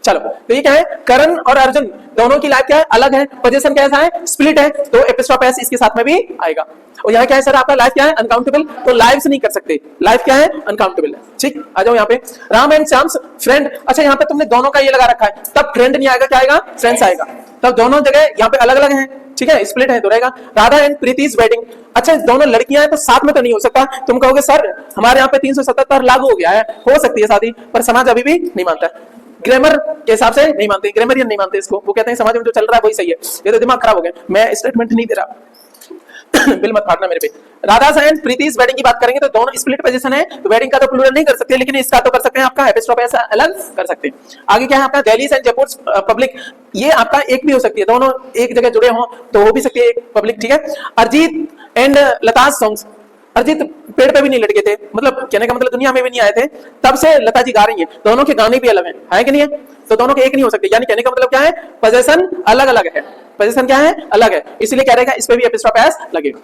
चलो, तो ये क्या है, करण और अर्जुन दोनों की लाइफ क्या है, अलग है, पोजीशन कैसा है, स्प्लिट है, तो एपिस्ट्रॉफ एस इसके साथ में भी आएगा। और यहाँ क्या है सर, आपका लाइफ क्या है, अनकाउंटेबल, तो लाइफ से नहीं कर सकते, लाइफ क्या है, अनकाउंटेबल है। ठीक, आ जाओ यहाँ पे, राम एंड श्याम फ्रेंड। अच्छा, यहाँ पे तुमने दोनों का ये लगा रखा है, तब फ्रेंड नहीं आएगा, क्या आएगा, फ्रेंड्स आएगा, तब दोनों जगह यहाँ पे अलग अलग हैं, ठीक है, स्प्लिट है तो रहेगा। राधा एंड प्रीति's वेडिंग, अच्छा दोनों लड़कियां हैं तो साथ में तो नहीं हो सकता। तुम कहोगे सर हमारे यहाँ पे 377 लागू हो गया है, हो सकती है शादी, पर समाज अभी भी नहीं मानता, ग्रामर के हिसाब से नहीं मानते, ग्रामरियन नहीं मानते इसको, वो कहते हैं समाज में जो चल रहा है वही सही है। ये तो दिमाग खराब हो गया, मैं स्टेटमेंट नहीं दे रहा बिल मत फाड़ना मेरे पे। राधा एंड प्रीति's वेडिंग की बात करेंगे तो दोनों स्प्लिट पोजीशन है, तो वेडिंग का तो प्लूरल नहीं कर सकते, लेकिन इसका तो कर सकते हैं, आपका एपिस्ट्रोफ ऐसा अलग कर सकते हैं। आगे क्या है आपका, दिल्ली एंड जयपुर पब्लिक, ये आपका एक भी हो सकती है, दोनों एक जगह जुड़े हों तो हो भी सकती है पब्लिक, ठीक है। Arijit and Lata songs, Arijit पेड़ पे भी नहीं लटके थे, मतलब कहने का मतलब दुनिया में भी नहीं आए थे, तब से लता जी गा रही हैं, दोनों के गाने भी अलग हैं, है कि नहीं है, तो दोनों के एक नहीं हो सकते, यानी कहने का मतलब क्या है, पोजीशन अलग अलग है, पोजीशन क्या है, अलग है, इसलिए कह रहेगा इस पे भी एपिस्ट्रोफ एस लगेगा।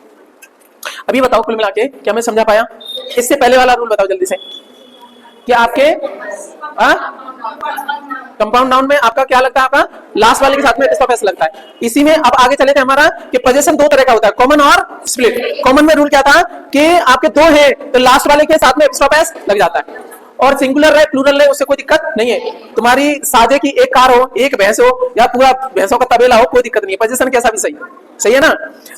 अभी बताओ कुल मिला के क्या मैं समझा पाया, इससे पहले वाला रूल बताओ जल्दी से, कि आपके कंपाउंड नाउन में आपका क्या लगता है, आपका लास्ट वाले के साथ में एपिस्ट्रोफ एस लगता है। इसी में अब आगे चले थे हमारा कि पोजीशन दो तरह का होता है, कॉमन और स्प्लिट। कॉमन में रूल क्या था कि आपके दो है तो लास्ट वाले के साथ में एपिस्ट्रोफ एस लग जाता है, और सिंगुलर है प्लूरल है उससे कोई दिक्कत नहीं है। तुम्हारी साझे की एक कार हो, एक भैंस हो, या पूरा भैंसों का तबेला हो, कोई दिक्कत नहीं है, पोजीशन कैसा भी सही, सही है ना।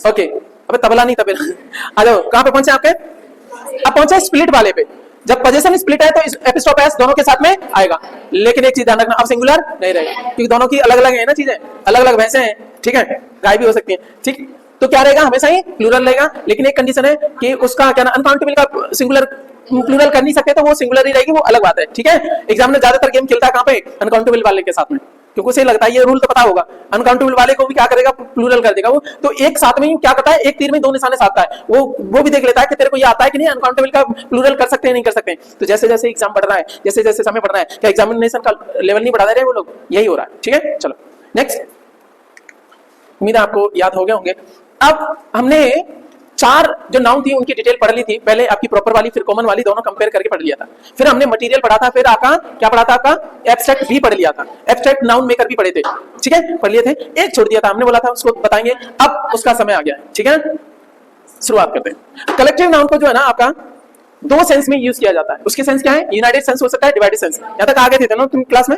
ओके, अबे तबला नहीं तबेला आ जाओ, कहां पे पहुंचे आपके, अब पहुंचे स्प्लिट वाले पे। जब पोजीशन स्प्लिट है तो एपिस्ट्रोफ एस दोनों के साथ में आएगा, लेकिन एक चीज ध्यान रखना, अब सिंगुलर नहीं रहेगा, क्योंकि दोनों की अलग अलग है ना चीजें, अलग अलग भैंसे हैं, ठीक है, गाय भी हो सकती है, ठीक, तो क्या रहेगा, हमेशा ही प्लूरल रहेगा, लेकिन एक कंडीशन है कि उसका क्या ना, अनकाउंटेबल का सिंगुलर प्लूरल कर नहीं सकते, तो वो सिंगुलर ही रहेगी, वो अलग बात है, ठीक है। एग्जामिनर ज्यादातर गेम खेलता है कहां पे, अनकाउंटेबल वाले के साथ में, क्योंकि उसे लगता है ये रूल तो पता होगा, अनकाउंटेबल वाले को भी क्या करेगा, प्लूरल कर देगा वो, तो एक साथ में क्या पता है, एक तीर में दो निशाने साधता है, वो भी देख लेता है कि तेरे को ये आता है कि नहीं, अनकाउंटेबल का प्लूरल कर सकते हैं नहीं कर सकते हैं। तो जैसे जैसे एग्जाम बढ़ रहा है, जैसे जैसे समय बढ़ रहा है, क्या एग्जामिनेशन का लेवल नहीं बढ़ा दे रहे वो लोग, यही हो रहा है, ठीक है। चलो नेक्स्ट, उम्मीद है आपको याद हो गए होंगे। अब हमने चार जो नाउन थी उनकी डिटेल पढ़ ली थी, पहले आपकी प्रॉपर वाली फिर कॉमन वाली, दोनों कंपेयर करके पढ़ लिया था, फिर हमने मटेरियल पढ़ा था, फिर आपका क्या पढ़ा था, आपका एब्स्ट्रैक्ट भी पढ़ लिया था, एब्स्ट्रैक्ट नाउन मेकर भी पढ़े थे, ठीक है, पढ़ लिए थे, एक छोड़ दिया था, हमने बोला था उसको बताएंगे, अब उसका समय आ गया है, ठीक है। शुरुआत करते हैं। कलेक्टिव नाउन को जो है ना आपका दो सेंस में यूज किया जाता है, उसके सेंस क्या है, यूनाइटेड सेंस हो सकता है, डिवाइडेड सेंस। यहां तक आ गए थे ना तुम क्लास में,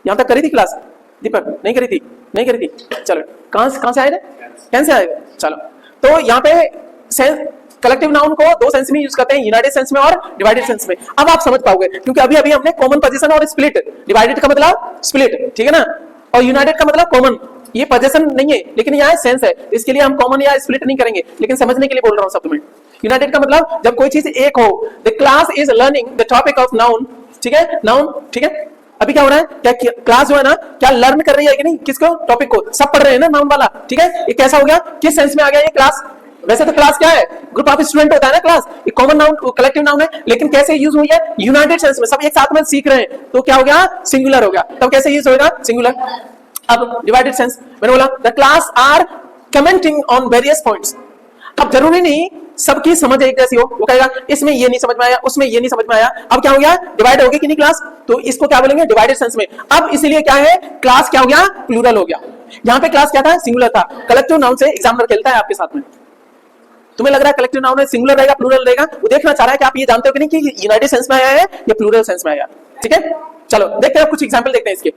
यहां तक करी थी क्लास, दीपक नहीं करी थी, नहीं करी थी, चलो कहां से आए थे, कैन से आए थे, चलो। तो यहाँ पे कलेक्टिव नाउन को दो सेंस में यूज करते हैं, यूनाइटेड सेंस में और डिवाइडेड सेंस में। अब आप समझ पाओगे, क्योंकि अभी अभी हमने कॉमन पोजीशन और स्प्लिट, डिवाइडेड का मतलब स्प्लिट, ठीक है ना, और यूनाइटेड का मतलब कॉमन, ये पोजीशन नहीं है लेकिन यहाँ सेंस है, इसके लिए हम कॉमन या स्प्लिट नहीं करेंगे, लेकिन समझने के लिए बोल रहा हूँ शब्द में। यूनाइटेड का मतलब जब कोई चीज एक हो, the class is learning the topic of noun, ठीक है, नाउन, ठीक है। अभी क्या हो रहा है, क्या क्लास जो है ना, क्या लर्न कर रही है कि नहीं, किसको, टॉपिक को, सब पढ़ रहे हैं ना नाउन वाला, ठीक है। ये कैसा हो गया, किस सेंस में आ गया ये क्लास, वैसे तो क्लास क्या है, ग्रुप ऑफ स्टूडेंट होता है ना क्लास, ये कॉमन नाउन कलेक्टिव नाउन है, लेकिन कैसे यूज हुई है, यूनाइटेड सेंस में, सब एक साथ में सीख रहे हैं, तो क्या हो गया, सिंगुलर हो गया, तब कैसे यूज होगा, सिंगुलर। अब डिवाइडेड सेंस, मैंने बोला the class are commenting on various points, अब जरूरी नहीं सबकी समझ एक जैसी हो, वो कहेगा इसमें ये नहीं समझ में आया, उसमें ये नहीं समझ में आया, अब क्या हो गया, डिवाइड हो गई कि नहीं क्लास, तो इसको क्या बोलेंगे, डिवाइडेड सेंस में। अब इसलिए क्या है, क्लास क्या हो गया, प्लूरल हो गया, यहाँ पे क्लास क्या था, सिंगुलर था। कलेक्टिव नाउन से एग्जामिनर खेलता है आपके साथ में, तुम्हें लग रहा है कलेक्टिव नाउन है, सिंगुलर रहेगा, प्लूरल रहेगा, वो देखना चाह रहा है कि आप ये जानते हो कि नहीं कि यूनाइटेड सेंस में आया है या प्लूरल सेंस में आया, ठीक है। चलो देखते हैं कुछ एग्जाम्पल देखते हैं इसके,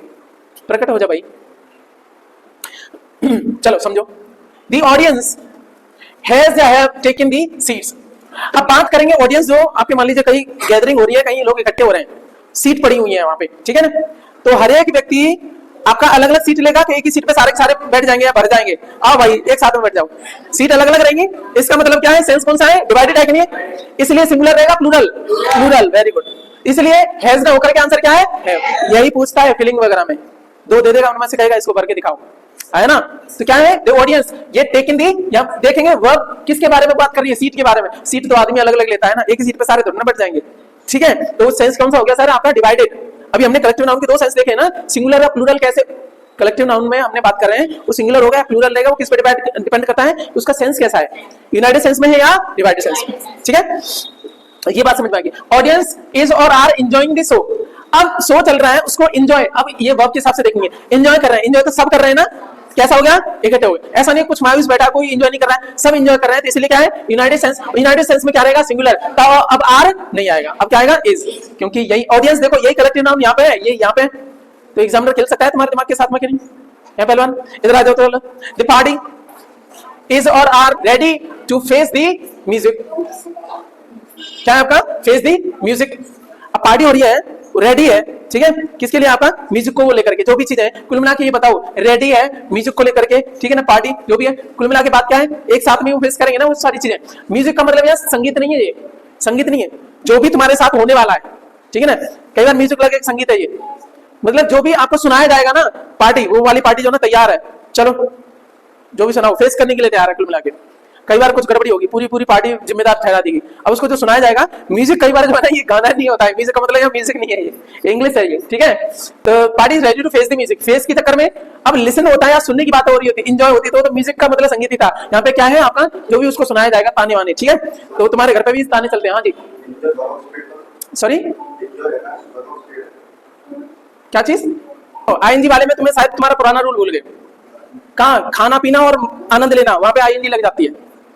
प्रकट हो जा भाई। चलो समझो, the audience have taken the seats. अब बात करेंगे ऑडियंस, जो आपके मान लीजिए कहीं गैदरिंग हो रही है, कहीं लोग इकट्ठे हो रहे हैं, सीट पड़ी हुई है वहां पे, ठीक है ना। तो हर एक व्यक्ति आपका अलग अलग सीट लेगा कि एक ही सीट पे सारे के सारे बैठ जाएंगे या भर जाएंगे? आओ भाई एक साथ में बैठ जाओ, सीट अलग अलग रहेंगी। इसका मतलब क्या है, सेंस कौन सा है, डिवाइडेड है कि नहीं, इसलिए सिंगुलर रहेगा, प्लूरल, प्लूरल, वेरी गुड। इसलिए हैज ना होकर के आंसर क्या है, हैव। यही पूछता है फिलिंग वगैरह में, दो दे देगा, उनमें से कहेगा इसको भर के दिखाओ, है ना। तो क्या है, द ऑडियंस, ये टेकन दी, यहाँ देखेंगे वर्ब किसके बारे में बात कर रही है, सीट के बारे में। सीट तो आदमी अलग अलग लेता है ना, एक ही सीट पे सारे थोड़ी ना बैठ जाएंगे, ठीक है। तो सेंस कौन सा हो गया सर आपका, डिवाइडेड। अभी हमने कलेक्टिव नाउन के दो सेंस देखे ना, सिंगुलर या प्लूरल। कैसे कलेक्टिव नाउन में हमने बात कर रहे हैं, वो सिंगुलर होगा या प्लूरल रहेगा, वो किस पे डिपेंड करता है, उसका सेंस कैसा है, यूनाइटेड सेंस में है या डिवाइडेड सेंस में, ठीक है। ये बात समझ में आ गई। ऑडियंस इज और आर एंजॉयिंग दिस शो। अब शो चल रहा है, उसको एंजॉय, अब ये वर्ब के हिसाब से देखेंगे, एंजॉय कर रहे हैं, एंजॉय तो सब कर रहे हैं ना, कैसा हो गया, इकट्ठे हो गए। ऐसा नहीं कुछ मायूस बैठा कोई एंजॉय नहीं कर रहा है, सब एंजॉय कर रहे हैं, तो इसलिए क्या है, यूनाइटेड सेंस। यूनाइटेड सेंस में क्या रहेगा, सिंगुलर। तो अब आर नहीं आएगा, अब क्या आएगा, इज, क्योंकि यही ऑडियंस, देखो यही कलेक्टिव नाउन यहाँ पे है, ये यहाँ पे। तो एग्जामिनर खेल सकता है तुम्हारे दिमाग के साथ में कि नहीं। यहाँ पहलवान इधर आ जाओ तो, द पार्टी इज और are ready to face the music. क्या है आपका, फेस द म्यूजिक। अब पार्टी हो रही है, रेडी है, ठीक है, किसके लिए, आपका म्यूजिक को लेकर के, जो भी चीजें कुल मिला के ये बताओ, रेडी है म्यूजिक को लेकर के, ठीक है ना, पार्टी जो भी है, कुल मिला के बात क्या है, एक साथ में वो फेस करेंगे ना वो सारी चीजें। म्यूजिक का मतलब यहाँ संगीत नहीं है, ये संगीत नहीं है, जो भी तुम्हारे साथ होने वाला है, ठीक है ना। कई बार म्यूजिक लगे संगीत है ये, मतलब जो भी आपको सुनाया जाएगा ना, पार्टी, वो वाली पार्टी जो ना तैयार है, चलो जो भी सुनाओ फेस करने के लिए तैयार है कुल मिला के। कई बार कुछ गड़बड़ी होगी, पूरी पूरी पार्टी जिम्मेदार ठहरा देगी। अब उसको जो सुनाया जाएगा, म्यूजिक कई बार जो है ना, ये गाना नहीं होता है, म्यूजिक का मतलब ये म्यूजिक नहीं है, ये इंग्लिश है ये, ठीक है। तो party is ready to face the music. Face के चक्कर में अब लिसन होता है या सुनने की बात हो रही होती, एंजॉय होती, तो म्यूजिक का मतलब संगीत ही था। यहाँ पे क्या है आपका, जो भी उसको सुनाया जाएगा, ताने वाने, ठीक है। तो तुम्हारे घर पे भी ताने चलते हैं, हाँ जी, सॉरी क्या चीज, आईएनजी वाले में तुम्हें शायद तुम्हारा पुराना रूल भूल गए, कहाँ खाना पीना और आनंद लेना, वहां पे आईएनजी लग जाती है,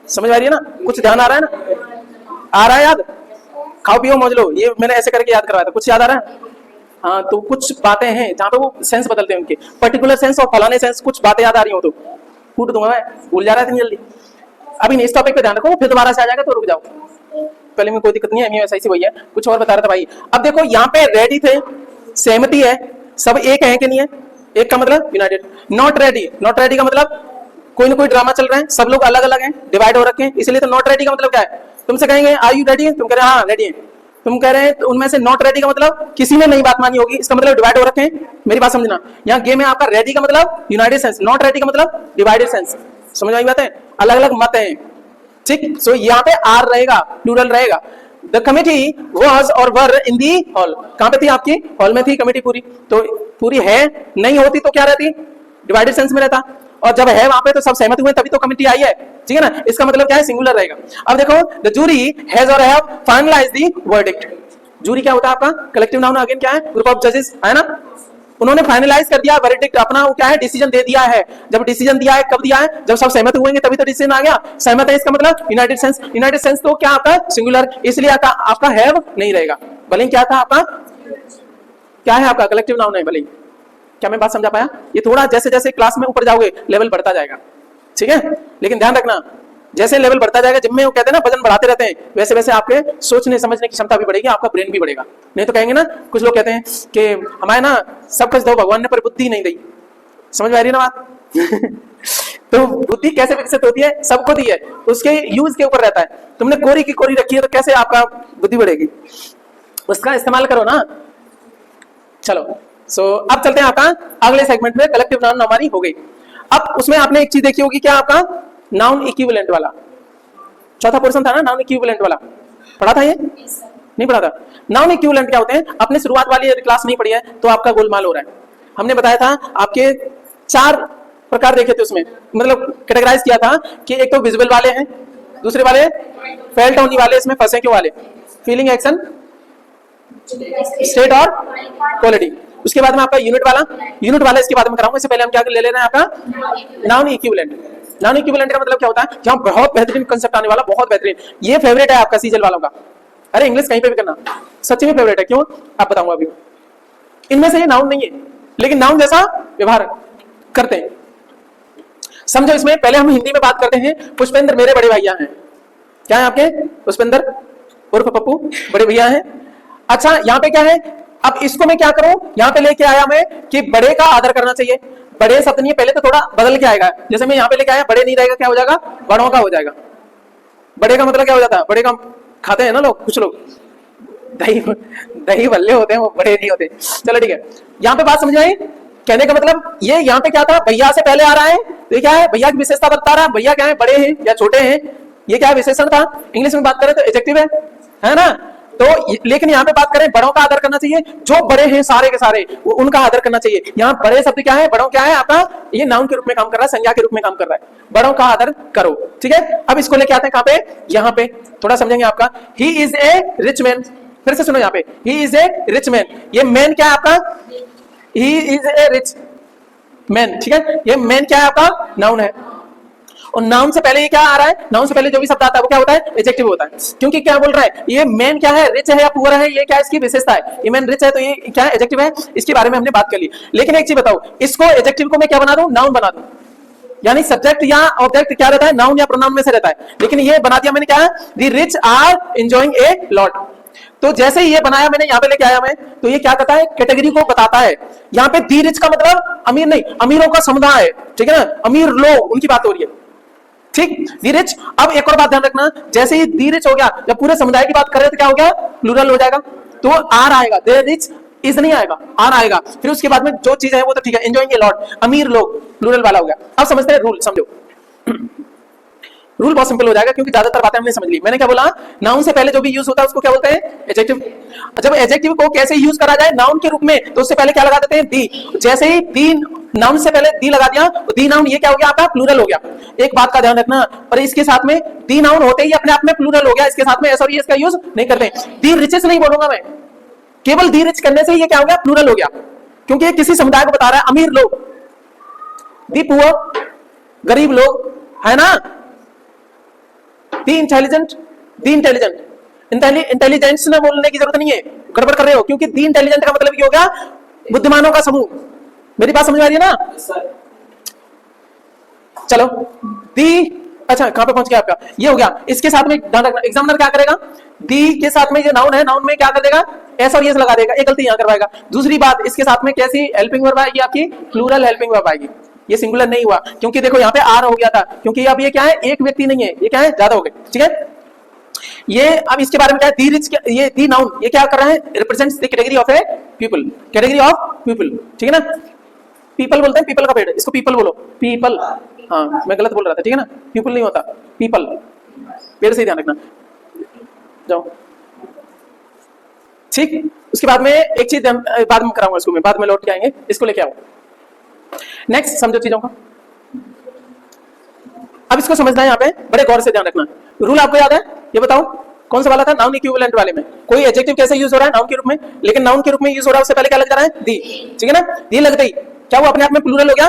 समझ आ रही है ना, कुछ ध्यान आ रहा है ना, आ रहा है याद, खाओ पियो मौज लो, ये मैंने ऐसे करके याद करवाया था, कुछ याद आ रहा है। हाँ, तो कुछ बातें हैं जहाँ पे वो सेंस बदलते हैं उनके, पर्टिकुलर सेंस और फलाने सेंस, कुछ बातें याद आ रही हो तो फूट दूंगा मैं, भूल जा रहा है इतनी जल्दी। अभी नहीं, इस टॉपिक पे ध्यान रखो, फिर दोबारा से आ जाएगा तो रुक जाओ, पहले में कोई दिक्कत नहीं है, ऐसा ही वही है, कुछ और बता रहा था भाई। अब देखो यहाँ पे रेडी थे, सहमति है, सब एक है कि नहीं है, एक का मतलब United. Not ready, not ready का मतलब कोई ना कोई ड्रामा चल रहा है, सब लोग अलग अलग हैं, डिवाइड हो रखे हैं, इसलिए तो नॉट रेडी का मतलब क्या है, तुमसे कहेंगे आर यू रेडी, तुम कह रहे हैं हाँ रेडी है, तुम कह रहे हैं, तो उनमें से नॉट रेडी का मतलब किसी ने नहीं बात मानी होगी, इसका मतलब डिवाइड हो रखे हैं। मेरी बात समझना, यहाँ गेम है आपका, रेडी का मतलब यूनाइटेड सेंस, नॉट रेडी का मतलब डिवाइडेड सेंस, समझ आई बात है, अलग अलग मत है, ठीक। सो यहाँ पे आर रहेगा, प्लूरल रहेगा। द कमिटी वाज और वर इन दी हॉल, कहां पे थी, आपकी हॉल में थी कमिटी पूरी, तो पूरी है, नहीं होती तो क्या रहती, डिवाइडेड सेंस में रहता, और जब है वहां पे तो सब सहमत हुए तभी तो कमिटी आई है, ठीक है ना, इसका मतलब क्या है, सिंगुलर रहेगा। अब देखो, द जूरी हैज और have finalised the verdict. Jury क्या होता है आपका, कलेक्टिव नाउन, अगेन क्या है, ग्रुप ऑफ जजेस, है ना, उन्होंने फाइनलाइज कर दिया वर्डिक्ट अपना, वो क्या है, डिसीजन दे दिया है। जब डिसीजन दिया है, कब दिया है, जब सब सहमत हुएंगे तभी तो डिसीजन आ गया, सहमत है, इसका मतलब यूनाइटेड सेंस। यूनाइटेड सेंस तो क्या आपका, सिंगुलर, इसलिए आपका हैव नहीं रहेगा, भले क्या था आपका, क्या है आपका, कलेक्टिव नाउन है भले। क्या मैं बात समझा पाया, ये थोड़ा जैसे जैसे क्लास में ऊपर जाओगे लेवल बढ़ता जाएगा, ठीक है, लेकिन ध्यान रखना, जैसे लेवल बढ़ता जाएगा, जिम में वो कहते हैं ना वजन बढ़ाते रहते हैं, वैसे वैसे आपके सोचने समझने की क्षमता भी बढ़ेगी, आपका ब्रेन भी बढ़ेगा। नहीं तो कहेंगे ना, कुछ लोग कहते हैं कि हमारे ना सब कुछ दो भगवान ने पर बुद्धि नहीं दी, समझ में आ रही है ना बात तो बुद्धि कैसे विकसित होती है, सबको दी है, उसके यूज के ऊपर रहता है। तुमने कोरी की कोरी रखी है तो कैसे आपका बुद्धि बढ़ेगी, उसका इस्तेमाल करो ना। चलो अब चलते हैं आपका अगले सेगमेंट में, कलेक्टिव नाउन हमारी हो गई। अब उसमें आपने एक चीज देखी होगी, क्या आपका नाउन इक्विवेलेंट वाला चौथा पोर्शन था ना, नाउन इक्विवेलेंट वाला पढ़ा था, ये नहीं पढ़ा था। नाउन इक्विवेलेंट क्या होते हैं, अपने शुरुआत वाली क्लास नहीं पढ़ी है तो आपका गोलमाल हो रहा है। हमने बताया था आपके 4 प्रकार देखे थे उसमें, मतलब कैटेगराइज किया था कि एक तो विजुअल वाले हैं, दूसरे वाले फेल्ट होने वाले, इसमें फंसे क्यों वाले, फीलिंग, एक्शन, स्टेट और क्वालिटी। उसके बाद में आपका यूनिट वाला इसके बाद में कराऊंगा, इससे पहले हम क्या ले ले रहे हैं आपका नाउन इक्विवेलेंट। नाउन इक्विवेलेंट का मतलब क्या होता है, जहां बहुत बेहतरीन कांसेप्ट आने वाला, बहुत बेहतरीन, ये फेवरेट है आपका सीजल वालों का। अरे इंग्लिश कहीं पे भी करना, सच्ची में फेवरेट है, क्यों आप बताऊंगा अभी। इनमें से ये नाउन नहीं है, लेकिन नाउन जैसा व्यवहार करते हैं। समझो इसमें पहले हम हिंदी में बात करते हैं। पुष्पेंद्र मेरे बड़े भैया हैं। क्या है आपके? पुष्पेंद्र उर्फ पप्पू बड़े भैया हैं। अच्छा यहाँ पे क्या है, अब इसको मैं क्या करूं, यहाँ पे लेके आया मैं कि बड़े का आदर करना चाहिए। बड़े शब्द नहीं है, पहले तो थोड़ा बदल के आएगा। जैसे मैं यहाँ पे लेके आया, बड़े नहीं रहेगा, क्या हो जाएगा? बड़ों का हो जाएगा। बड़े का मतलब क्या हो जाता है? बड़े का खाते हैं ना लोग, कुछ लोग दही दही भल्ले होते हैं, वो बड़े नहीं होते। चलो ठीक है, यहाँ पे बात समझ आई। कहने का मतलब ये यहाँ पे क्या था, भैया से पहले आ रहा है, तो ये क्या है? भैया की विशेषता बता रहा है। भैया क्या है? बड़े हैं या छोटे हैं, ये क्या है? विशेषण था। इंग्लिश में बात करें तो एडजेक्टिव है ना। तो लेकिन यहाँ पे बात करें, बड़ों का आदर करना चाहिए। जो बड़े हैं सारे के सारे, उनका आदर करना चाहिए। यहाँ बड़े शब्द क्या है? बड़ों क्या है आपका? ये नाउन के रूप में काम कर रहा है, संज्ञा के रूप में काम कर रहा है। बड़ों का आदर करो, ठीक है। अब इसको लेके आते हैं कहाँ पे? यहाँ पे थोड़ा समझेंगे आपका। He is a rich man. फिर से सुनो यहाँ पे, he is a rich man. ये मैन क्या है आपका? He is a rich man, ठीक है। ये मैन क्या है आपका? नाउन है। और नाउन से पहले ये क्या आ रहा है? नाउन से पहले जो भी शब्द आता है वो क्या होता है? एडजेक्टिव होता है। क्योंकि क्या बोल रहा है, ये मैन क्या है? रिच है या पुअर है, ये क्या है? इसकी विशेषता है। ये मैन रिच है तो ये क्या है? एडजेक्टिव है। इसके बारे में हमने बात कर ली। लेकिन एक चीज बताओ, इसको एडजेक्टिव को मैं क्या बना दूं? नाउन बना दूं। यानी सब्जेक्ट या ऑब्जेक्ट क्या रहता है? नाउन या प्रोनाउन में से रहता है। लेकिन ये बना दिया मैंने क्या है? The rich are enjoying a lot. तो जैसे ही ये बनाया मैंने, यहाँ पे लेके आया मैं, तो ये क्या कहता है? कैटेगरी को बताता है। यहाँ पे दी रिच का मतलब अमीर नहीं, अमीरों का समुदाय है, ठीक है ना। अमीर लोग, उनकी बात हो रही है, ठीक। दी रिच। अब एक और बात ध्यान रखना, जैसे ही दी रिच हो गया, जब पूरे समुदाय की बात कर रहे हैं तो क्या हो गया? प्लूरल हो जाएगा। तो आर आएगा, दे रिच इज नहीं आएगा, आर आएगा। फिर उसके बाद में जो चीज है वो तो ठीक है, एंजॉयिंग ए लॉट, अमीर लोग, प्लूरल वाला हो गया। अब समझते हैं रूल, समझो। रूल बहुत सिंपल हो जाएगा क्योंकि ज्यादातर बातें हमने समझ ली। मैंने क्या बोला? नाउन से पहले जो भी यूज होता है उसको क्या बोलते हैं? एडजेक्टिव। जब एडजेक्टिव को कैसे यूज करा जाए नाउन के रूप में, तो उससे पहले क्या लगा देते हैं? दी। जैसे ही दी नाउन से पहले दी लगा दिया, तो दी नाउन ये क्या हो गया आपका? प्लूरल हो गया। एक बात का ध्यान रखना, और इसके साथ में दी नाउन होते ही अपने आप में प्लूरल हो गया। इसके साथ में एस और एस का यूज नहीं करते। दी रिचेस नहीं बोलूंगा मैं, केवल दी रिच करने से ही ये क्या हो गया? प्लूरल हो गया, क्योंकि ये किसी समुदाय को बता रहा है, अमीर लोग। दी पुअर, गरीब लोग, है ना। दी इंटेलिजेंट, दी इंटेलिजेंट। इंटेलिजेंस ना बोलने की जरूरत नहीं है, गड़बड़ कर रहे हो, क्योंकि दी इंटेलिजेंट का मतलब ये हो गया बुद्धिमानों का समूह। मेरी बात समझ में आ रही है ना? चलो दी, अच्छा कहां पे पहुंच गया आपका? ये हो गया। इसके साथ में ध्यान रखना, एग्जामिनर क्या करेगा? दी के साथ में ये नाउन है, नाउन में क्या कर देगा? एस और एस लगा देगा। एक गलती यहां करवाएगा। दूसरी बात, इसके साथ में कैसी हेल्पिंग वर्ब आएगी आपकी? प्लूरल हेल्पिंग वर्ब आएगी। ये सिंगुलर नहीं हुआ, क्योंकि देखो यहाँ पे आर हो गया था, क्योंकि अब ये क्या है? एक व्यक्ति नहीं है, ये क्या है? ज्यादा हो गए, ठीक है। ये अब इसके बारे में क्या है? दी रिच, ये दी नाउन ये क्या कर रहा है? Represents the category of A people, category of people, ठीक है ना। पीपल बोलते हैं, पीपल का पेड़, इसको पीपल बोलो, पीपल। हाँ मैं गलत बोल रहा था, ठीक है ना। पीपल नहीं होता, पीपल। पेड़ से ध्यान रखना, जाओ ठीक। उसके बाद में एक चीज बाद में कराऊंगा, इसको मैं बाद में लौट के आएंगे, इसको लेके आओ। नेक्स्ट समझो चीजों का। अब इसको समझना है, यहाँ पे बड़े गौर से ध्यान रखना। रूल आपको याद है? ये बताओ कौन सा वाला था? नाउन इक्विवेलेंट वाले में कोई एडजेक्टिव कैसे यूज हो रहा है? नाउन के रूप में, लेकिन नाउन के रूप में यूज हो रहा है उससे पहले क्या लग जा रहा है? दी, ठीक है ना। दी लग गई, क्या वो अपने आप में प्लूरल हो गया?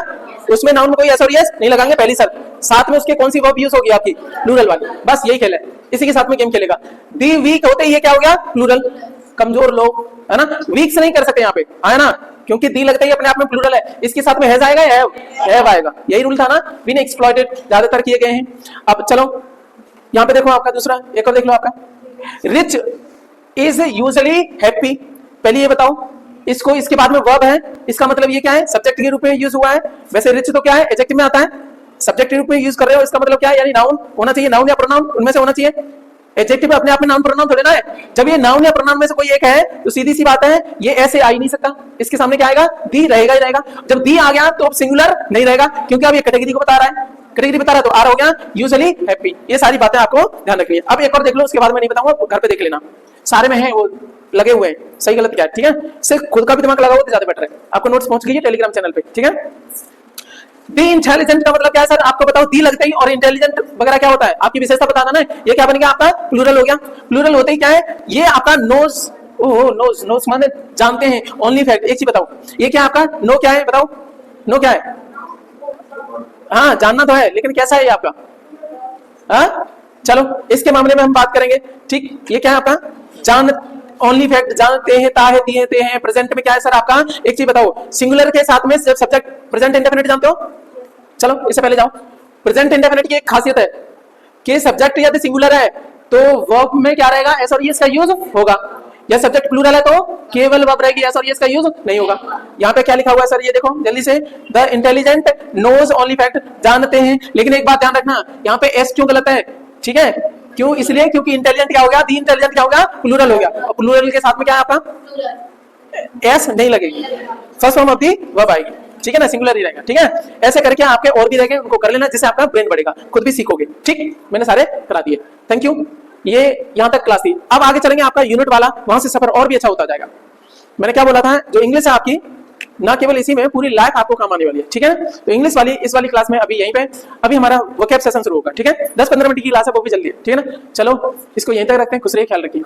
उसमें नाउन में कोई एस और एस नहीं लगाएंगे पहली शर्त। साथ में उसके कौन सी वर्ब यूज होगी आपकी? प्लूरल वाली। बस यही खेल है, इसी के साथ में गेम खेलेगा। दी वीक होते ही ये क्या हो गया? प्लूरल। कमजोर लोग, है ना। वीक से नहीं कर सकते यहाँ पे, है ना, क्योंकि दी लगता ही अपने आप में प्लूरल है। इसके साथ में हैज आएगा, हैव आएगा। यही रूल था ना, बीन एक्सप्लॉइटेड ज्यादातर किए गए हैं। अब चलो यहाँ पे देखो आपका दूसरा, एक और देख लो आपका। Rich is usually happy. पहले ये बताओ इसको, इसके बाद में वर्ब है, इसका मतलब ये क्या है? सब्जेक्ट के रूप में यूज हुआ है। वैसे रिच तो क्या है? एडजेक्टिव में आता है, सब्जेक्ट के रूप में यूज कर रहे हो, इसका मतलब क्या है? यानी नाउन होना चाहिए, नाउन या प्रोनाउन उनमें से होना चाहिए। एडजेक्टिव अपने आप में नाउन प्रोनाउन थोड़े ना है। जब ये नाउन या प्रोनाउन में से कोई एक है तो सीधी सी बात है ये ऐसे आ ही नहीं सकता, इसके सामने क्या आएगा? दी रहेगा ही रहेगा। जब दी आ गया तो अब सिंगुलर नहीं रहेगा, क्योंकि अब ये कैटेगरी को बता रहा है, कैटेगरी बता रहा है, तो आर हो गया यूजुअली हैप्पी। ये सारी बातें आपको ध्यान रखनी है। अब एक और देख लो, उसके बाद में नहीं बताऊंगा, घर पे देख लेना, सारे में है वो लगे हुए हैं, सही गलत क्या है, ठीक है। सिर्फ खुद का भी दिमाग लगाओ तो ज्यादा बेटर है। आपको नोट्स पहुंच गई टेलीग्राम चैनल पे, ठीक है। दी इंटेलिजेंट का मतलब क्या है सर? आपको बताओ, दी लगते ही और इंटेलिजेंट वगैरह क्या होता है? आपकी विशेषता बताना ना। ये क्या बन गया आपका? प्लूरल हो गया। प्लूरल होते ही क्या है? ये आपका नोज, ओह नोज, नोज माने जानते हैं, ओनली फैक्ट। एक चीज बताओ, ये क्या आपका? नो क्या है बताओ? नो क्या है? हाँ जानना तो है, लेकिन कैसा है ये आपका? हाँ चलो इसके मामले में हम बात करेंगे, ठीक। ये क्या है आपका? जान, ओनली फैक्ट, जानते हैं, ताहे, दिए हैं। प्रेजेंट में क्या है सर आपका? एक चीज बताओ, सिंगुलर के साथ में जब सब्जेक्ट प्रेजेंट इंडेफिनिट जानते हो? चलो इससे पहले जाओ, प्रेजेंट इंडेफिनिट की एक खासियत है कि सब्जेक्ट यदि सिंगुलर है तो वर्ब में क्या रहेगा, एस और एस का यूज होगा, या सब्जेक्ट प्लूरल है तो केवल वर्ब रहेगी, एस और एस का यूज नहीं होगा। यहाँ पे क्या लिखा हुआ है सर, ये देखो जल्दी से, the intelligent knows only fact, जानते हैं, लेकिन एक बात ध्यान रखना, यहाँ पे एस क्यों गलत है, ठीक है, क्यों, इसलिए क्योंकि इंटेलिजेंट क्या हो गया, दी इंटेलिजेंट क्या हो गया, प्लूरल हो गया, और प्लूरल के साथ में क्या है आपका, एस नहीं लगेगी, first form of the verb आएगी, ठीक है ना, सिंगुलर ही रहेगा, ठीक है। ऐसे करके आपके और भी रहेंगे, उनको कर लेना, जिससे आपका ब्रेन बढ़ेगा, खुद भी सीखोगे, ठीक, मैंने सारे करा दिए, थैंक यू। ये यहाँ तक क्लास थी, अब आगे चलेंगे आपका यूनिट वाला, वहां से सफर और भी अच्छा होता जाएगा। मैंने क्या बोला था, जो इंग्लिश है आपकी, ना केवल इसी में पूरी लाइफ आपको काम आने वाली है, ठीक है ना। तो इंग्लिश वाली इस वाली क्लास में अभी यहीं पे, अभी हमारा वोकैब सेशन शुरू होगा, ठीक है, 10-15 मिनट की क्लास है, वो भी जल्दी है, ठीक है ना। चलो इसको यहीं तक रखते हैं, खुश रहिए, ख्याल रखिए।